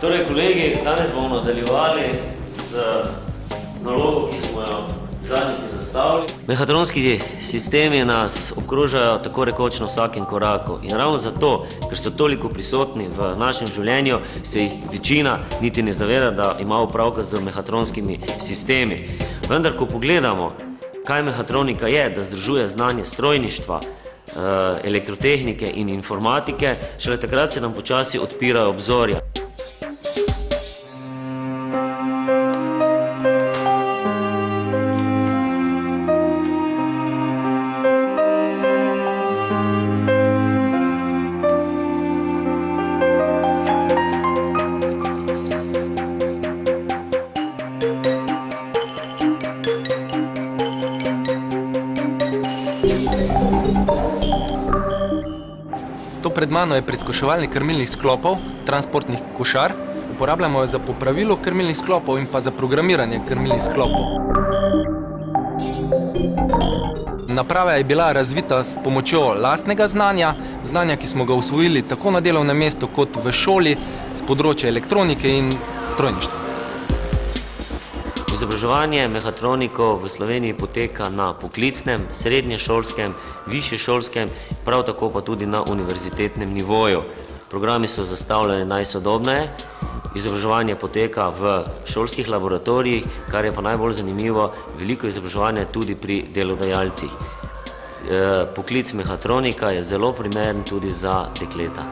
Torej, kolegi, danes bomo nadaljevali z nalogo, ki smo jo zadnjici zastavili. Mehatronski sistemi nas obkrožajo tako rekoč na vsakem koraku. In ravno zato, ker so toliko prisotni v našem življenju, se jih večina niti ne zaveda, da ima opravka z mehatronskimi sistemi. Vendar, ko pogledamo, kaj mehatronika je, da združuje znanje strojništva, elektrotehnike in informatike, šele takrat se nam počasi odpirajo obzorja. To pred mano je preizkuševalnik krmilnih sklopov, transportnih košar. Uporabljamo jo za popravilo krmilnih sklopov in pa za programiranje krmilnih sklopov. Naprava je bila razvita s pomočjo lastnega znanja, ki smo ga usvojili tako na delovnem mestu kot v šoli z področja elektronike in strojništva. Izobraževanje mehatronikov v Sloveniji poteka na poklicnem, srednješolskem, višješolskem, prav tako pa tudi na univerzitetnem nivoju. Programi so zastavljeni najsodobneje, izobraževanje poteka v šolskih laboratorijih, kar je pa najbolj zanimivo, veliko izobraževanja tudi pri delodajalcih. Poklic mehatronika je zelo primeren tudi za dekleta.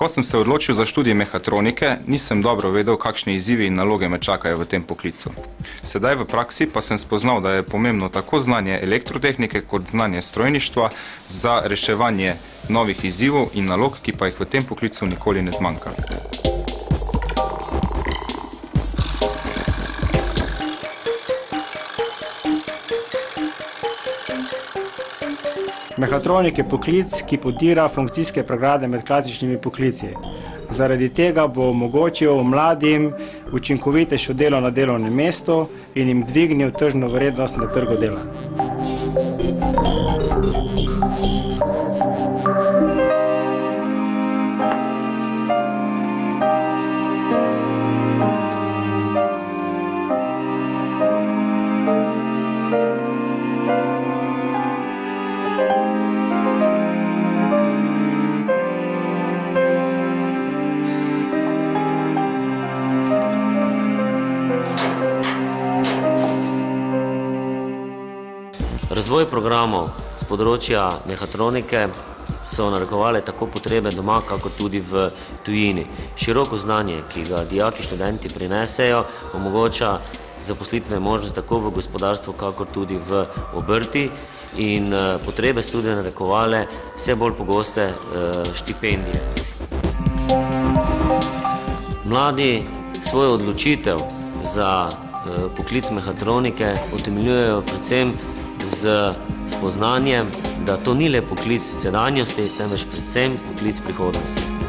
Ko sem se odločil za študij mehatronike, nisem dobro vedel, kakšni izzivi in naloge me čakajo v tem poklicu. Sedaj v praksi pa sem spoznal, da je pomembno tako znanje elektrotehnike kot znanje strojništva za reševanje novih izzivov in nalog, ki pa jih v tem poklicu nikoli ne zmanjka. Mehatronik je poklic, ki podira funkcijske pregrade med klasičnimi poklici. Zaradi tega bo omogočil mladim učinkovitejše delo na delovnem mestu in jim dvignil tržno vrednost na trgu dela. Razvoj programov z področja mehatronike so narekovale tako potrebe doma, kako tudi v tujini. Široko znanje, ki ga dijaki, študenti prinesejo, omogoča zaposlitve možnosti tako v gospodarstvu, kako tudi v obrti in potrebe so tudi narekovale vse bolj pogoste štipendije. Mladi svojo odločitev za poklic mehatronike utemeljujejo predvsem z spoznanjem, da to ni le poklic sedanjosti, temveč predvsem poklic prihodnosti.